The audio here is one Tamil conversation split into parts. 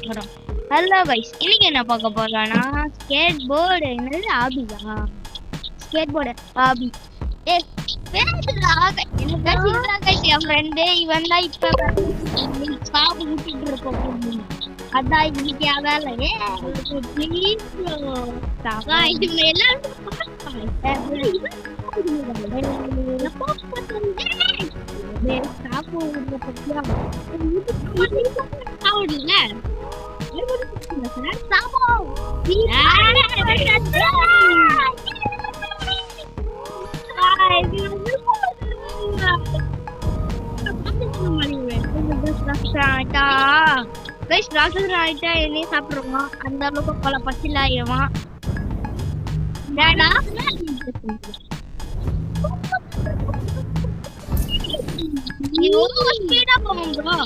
ஹலோ கைஸ், இன்னைக்கு என்ன பார்க்க போறோம்னா ஸ்கேட் போர்டு. என்னது ஆபியா? Skate board ஆபி. ஏ பேசுடா. என்ன சொல்றா கைஸ்? என் ஃப்ரெண்ட் இவன் தான் இப்ப சாப்பிட்டு விட்டுட்டு இருக்கோம். அதான் இன்னைக்கு வேலை. ப்ளீஸ் கைஸ், இவங்க எல்லாரும் சாப்பிடுவான். அந்த அளவுக்கு பல பச்சில ஆயிடுவான். ஸ்பீடா போவோம் ப்ரோ.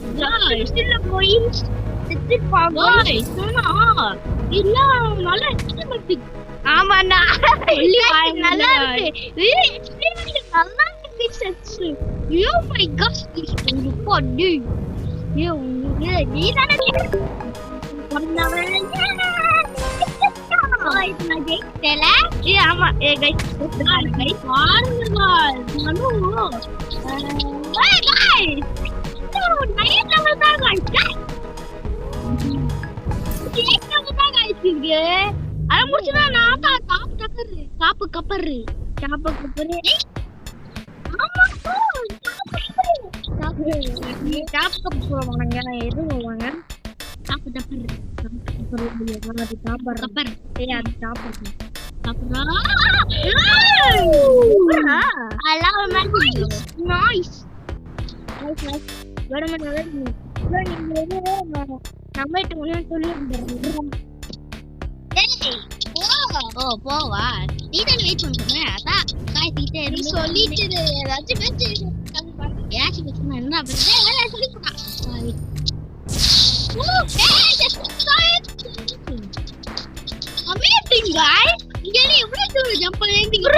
வேற மாதிரி இது போய் ஆமாண்ணா நல்லா இருக்கு. போவா நீதான் வெயிட் பண்ணுங்க. அதான் காய்ச்சிட்டே சொல்லிட்டு ஏதாச்சும் என்ன amazing guys, இங்க எவ்வளவு தூரம் ஜம்ப் பண்ணீங்க பாத்தீங்களா?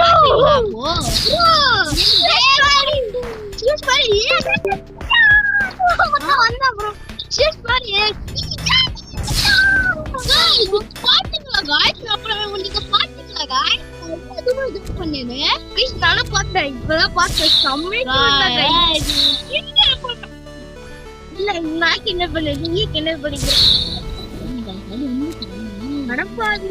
cheers buddy, வந்தா bro, cheers buddy. பாத்தீங்களா guys? அப்புறம் உங்களுக்கு பாத்தீங்களா guys? அதுவும் ஜம்ப் பண்ணேனே guys. நானும் பார்த்தேன், இப்பதான் பார்த்தேன். செம்மையா guys. இல்ல நான் என்ன பண்ணேன், நீ என்ன பண்ணீங்க? நடப்பாது.